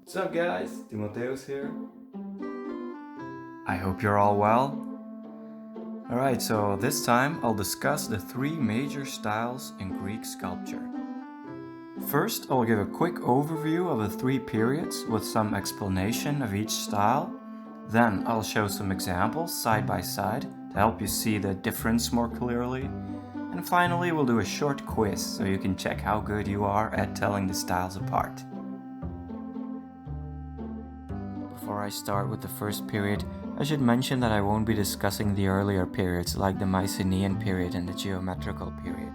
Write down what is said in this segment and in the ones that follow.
What's up guys, TIMOTHEVS here. I hope you're all well. Alright, so this time I'll discuss the three major styles in Greek sculpture. First, I'll give a quick overview of the three periods with some explanation of each style. Then I'll show some examples side by side to help you see the difference more clearly. And finally, we'll do a short quiz so you can check how good you are at telling the styles apart. Before I start with the first period, I should mention that I won't be discussing the earlier periods like the Mycenaean period and the geometrical period.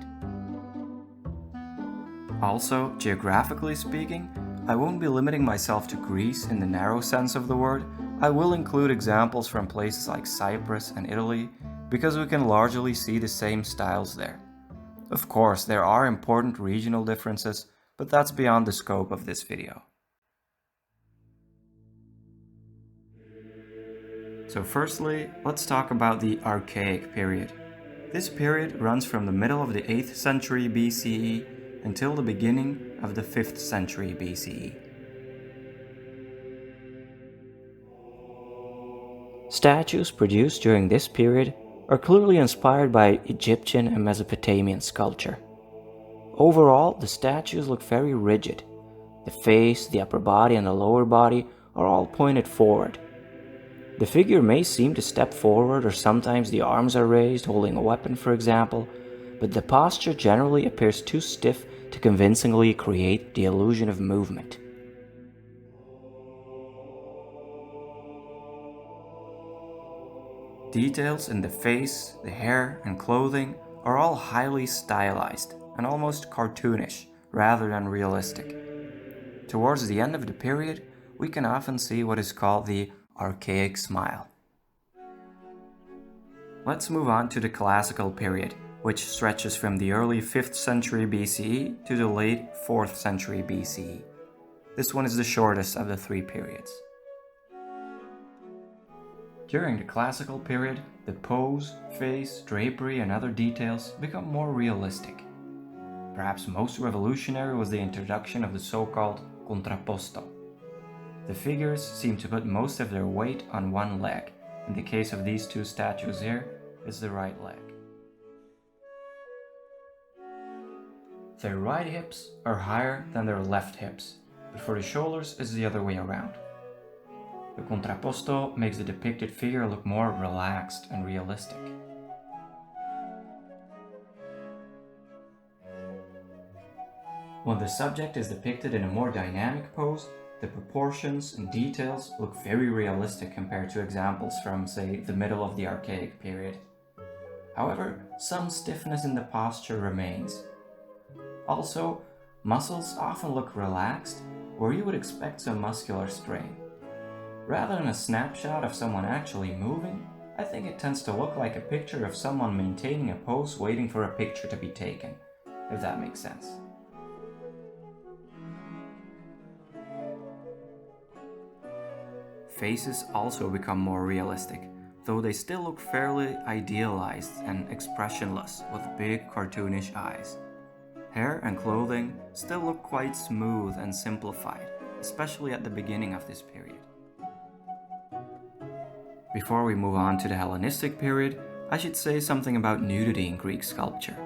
Also, geographically speaking, I won't be limiting myself to Greece in the narrow sense of the word. I will include examples from places like Cyprus and Italy, because we can largely see the same styles there. Of course, there are important regional differences, but that's beyond the scope of this video. So firstly, let's talk about the Archaic period. This period runs from the middle of the 8th century BCE until the beginning of the 5th century BCE. Statues produced during this period are clearly inspired by Egyptian and Mesopotamian sculpture. Overall, the statues look very rigid. The face, the upper body, and the lower body are all pointed forward. The figure may seem to step forward, or sometimes the arms are raised, holding a weapon for example, but the posture generally appears too stiff to convincingly create the illusion of movement. Details in the face, the hair, and clothing are all highly stylized and almost cartoonish rather than realistic. Towards the end of the period, we can often see what is called the archaic smile. Let's move on to the classical period, which stretches from the early 5th century BCE to the late 4th century BCE. This one is the shortest of the three periods. During the classical period, the pose, face, drapery, and other details become more realistic. Perhaps most revolutionary was the introduction of the so-called contrapposto. The figures seem to put most of their weight on one leg. In the case of these two statues here, it's the right leg. Their right hips are higher than their left hips, but for the shoulders it's the other way around. The contrapposto makes the depicted figure look more relaxed and realistic. When the subject is depicted in a more dynamic pose, the proportions and details look very realistic compared to examples from, say, the middle of the Archaic period. However, some stiffness in the posture remains. Also, muscles often look relaxed, where you would expect some muscular strain. Rather than a snapshot of someone actually moving, I think it tends to look like a picture of someone maintaining a pose waiting for a picture to be taken, if that makes sense. Faces also become more realistic, though they still look fairly idealized and expressionless with big cartoonish eyes. Hair and clothing still look quite smooth and simplified, especially at the beginning of this period. Before we move on to the Hellenistic period, I should say something about nudity in Greek sculpture.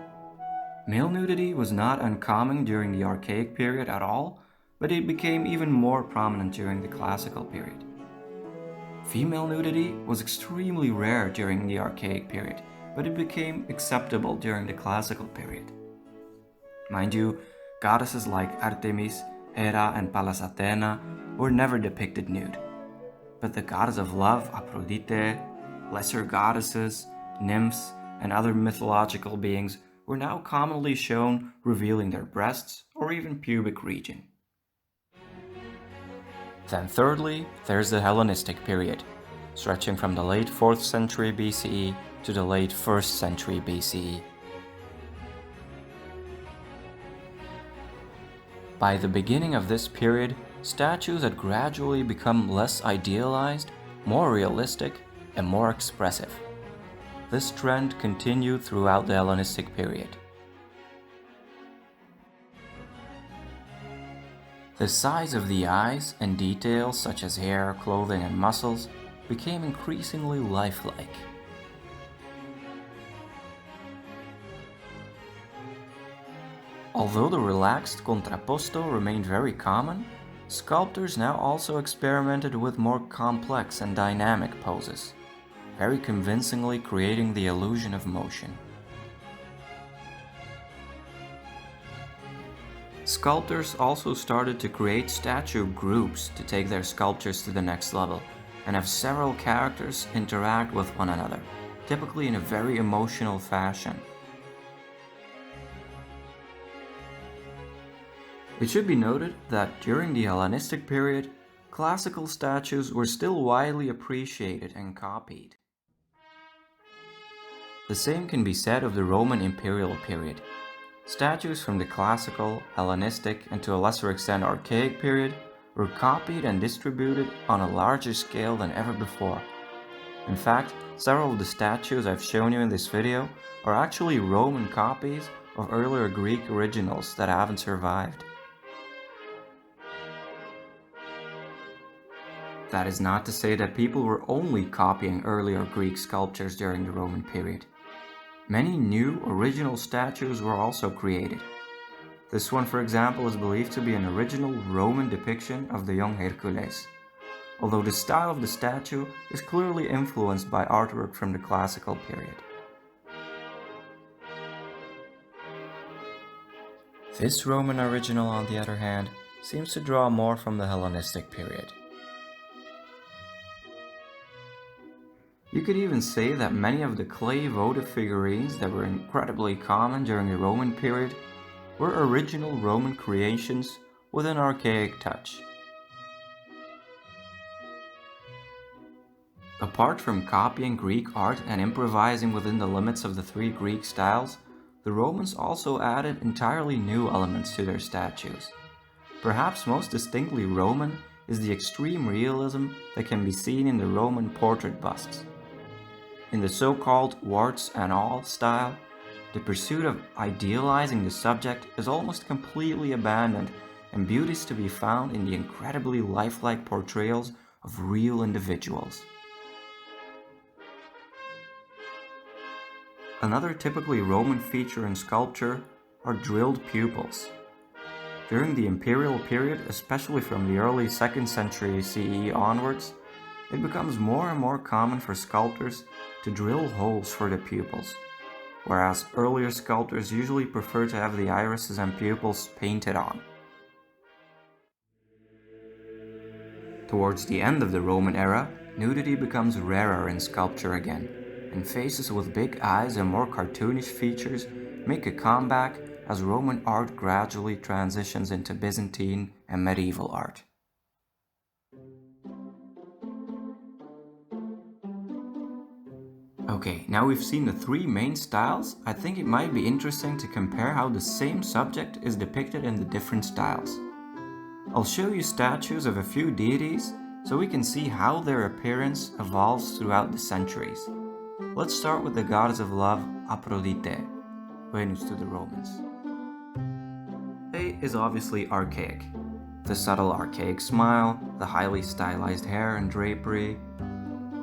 Male nudity was not uncommon during the Archaic period at all, but it became even more prominent during the Classical period. Female nudity was extremely rare during the Archaic period, but it became acceptable during the Classical period. Mind you, goddesses like Artemis, Hera, and Pallas Athena were never depicted nude. But the goddess of love, Aphrodite, lesser goddesses, nymphs, and other mythological beings were now commonly shown revealing their breasts or even pubic region. Then thirdly, there's the Hellenistic period, stretching from the late 4th century BCE to the late 1st century BCE. By the beginning of this period, statues had gradually become less idealized, more realistic, and more expressive. This trend continued throughout the Hellenistic period. The size of the eyes and details such as hair, clothing and muscles became increasingly lifelike. Although the relaxed contrapposto remained very common, sculptors now also experimented with more complex and dynamic poses, very convincingly creating the illusion of motion. Sculptors also started to create statue groups to take their sculptures to the next level and have several characters interact with one another, typically in a very emotional fashion. It should be noted that during the Hellenistic period, classical statues were still widely appreciated and copied. The same can be said of the Roman imperial period. Statues from the classical, Hellenistic, and to a lesser extent Archaic period were copied and distributed on a larger scale than ever before. In fact, several of the statues I've shown you in this video are actually Roman copies of earlier Greek originals that haven't survived. That is not to say that people were only copying earlier Greek sculptures during the Roman period. Many new, original statues were also created. This one, for example, is believed to be an original Roman depiction of the young Hercules, although the style of the statue is clearly influenced by artwork from the classical period. This Roman original, on the other hand, seems to draw more from the Hellenistic period. You could even say that many of the clay votive figurines that were incredibly common during the Roman period were original Roman creations with an archaic touch. Apart from copying Greek art and improvising within the limits of the three Greek styles, the Romans also added entirely new elements to their statues. Perhaps most distinctly Roman is the extreme realism that can be seen in the Roman portrait busts. In the so-called warts and all style, the pursuit of idealizing the subject is almost completely abandoned, and beauty is to be found in the incredibly lifelike portrayals of real individuals. Another typically Roman feature in sculpture are drilled pupils. During the imperial period, especially from the early 2nd century CE onwards, it becomes more and more common for sculptors to drill holes for the pupils, whereas earlier sculptors usually prefer to have the irises and pupils painted on. Towards the end of the Roman era, nudity becomes rarer in sculpture again, and faces with big eyes and more cartoonish features make a comeback as Roman art gradually transitions into Byzantine and medieval art. Okay, now we've seen the three main styles. I think it might be interesting to compare how the same subject is depicted in the different styles. I'll show you statues of a few deities so we can see how their appearance evolves throughout the centuries. Let's start with the goddess of love, Aphrodite, Venus to the Romans. A is obviously archaic. The subtle archaic smile, the highly stylized hair and drapery.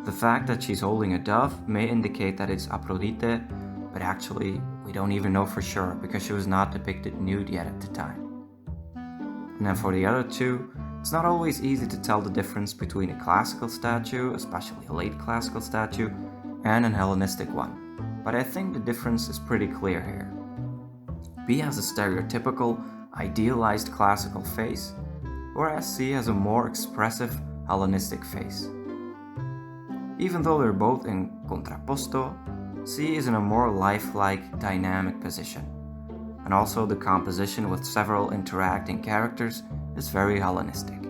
The fact that she's holding a dove may indicate that it's Aphrodite, but actually we don't even know for sure because she was not depicted nude yet at the time. And then for the other two, it's not always easy to tell the difference between a classical statue, especially a late classical statue, and an Hellenistic one, but I think the difference is pretty clear here. B has a stereotypical, idealized classical face, whereas C has a more expressive Hellenistic face. Even though they're both in contrapposto, C is in a more lifelike, dynamic position. And also the composition with several interacting characters is very Hellenistic.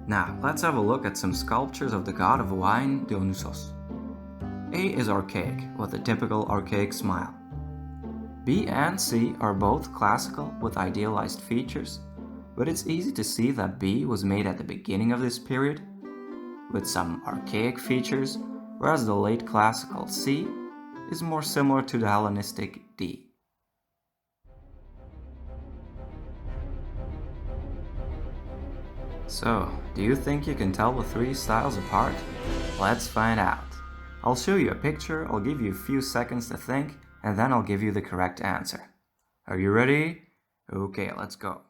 Now, let's have a look at some sculptures of the god of wine, Dionysos. A is archaic, with a typical archaic smile. B and C are both classical with idealized features, but it's easy to see that B was made at the beginning of this period, with some archaic features, whereas the late classical C is more similar to the Hellenistic D. So, do you think you can tell the three styles apart? Let's find out. I'll show you a picture, I'll give you a few seconds to think, and then I'll give you the correct answer. Are you ready? Okay, let's go.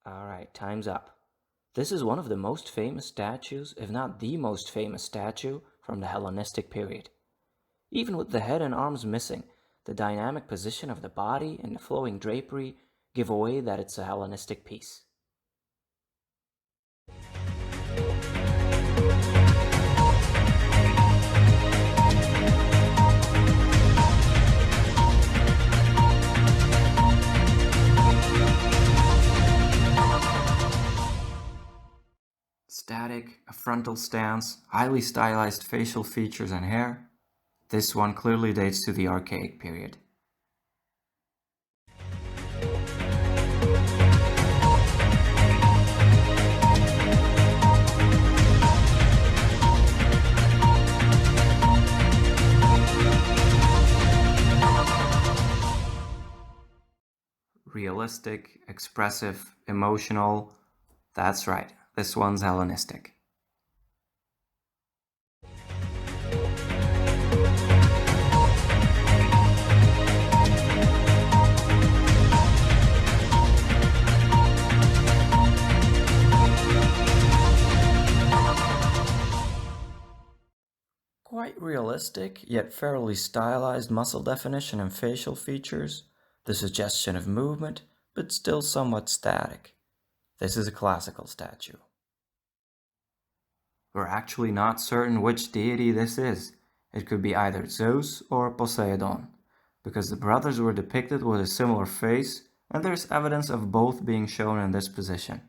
Alright, time's up. This is one of the most famous statues, if not the most famous statue, from the Hellenistic period. Even with the head and arms missing, the dynamic position of the body and the flowing drapery give away that it's a Hellenistic piece. Static, a frontal stance, highly stylized facial features and hair. This one clearly dates to the Archaic period. Realistic, expressive, emotional. That's right. This one's Hellenistic. Quite realistic, yet fairly stylized muscle definition and facial features, the suggestion of movement, but still somewhat static. This is a classical statue. We're actually not certain which deity this is. It could be either Zeus or Poseidon, because the brothers were depicted with a similar face, and there's evidence of both being shown in this position.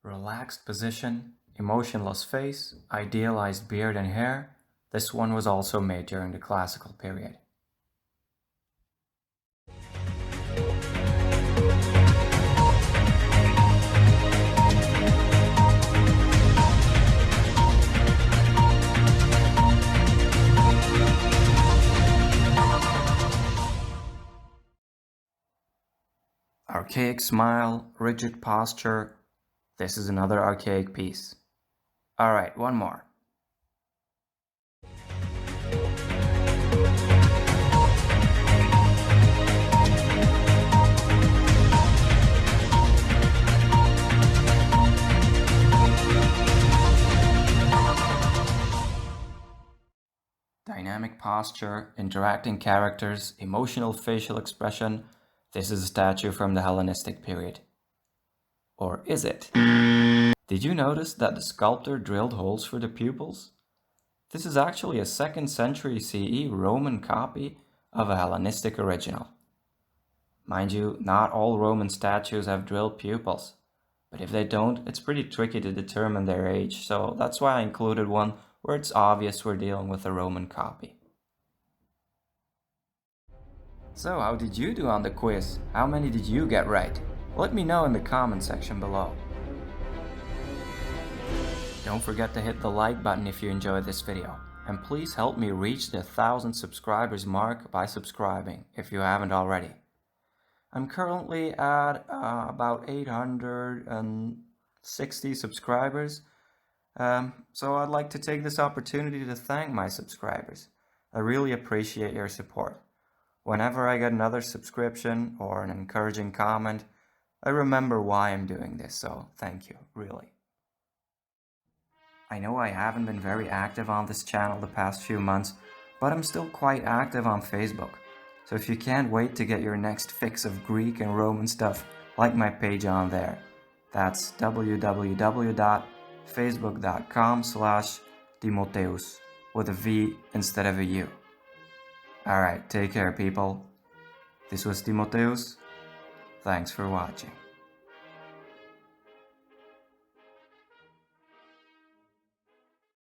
Relaxed position, emotionless face, idealized beard and hair. This one was also made during the classical period. Archaic smile, rigid posture. This is another archaic piece. Alright, one more. Dynamic posture, interacting characters, emotional facial expression. This is a statue from the Hellenistic period. Or is it? Did you notice that the sculptor drilled holes for the pupils? This is actually a 2nd century CE Roman copy of a Hellenistic original. Mind you, not all Roman statues have drilled pupils, but if they don't, it's pretty tricky to determine their age, so that's why I included one where it's obvious we're dealing with a Roman copy. So how did you do on the quiz? How many did you get right? Let me know in the comment section below. Don't forget to hit the like button if you enjoyed this video, and please help me reach the 1,000 subscribers mark by subscribing if you haven't already. I'm currently at about 860 subscribers, so I'd like to take this opportunity to thank my subscribers. I really appreciate your support. Whenever I get another subscription or an encouraging comment, I remember why I'm doing this, so thank you, really. I know I haven't been very active on this channel the past few months, but I'm still quite active on Facebook. So if you can't wait to get your next fix of Greek and Roman stuff, like my page on there. That's www.facebook.com/Timotheus with a V instead of a U. Alright, take care people. This was Timotheus. Thanks for watching.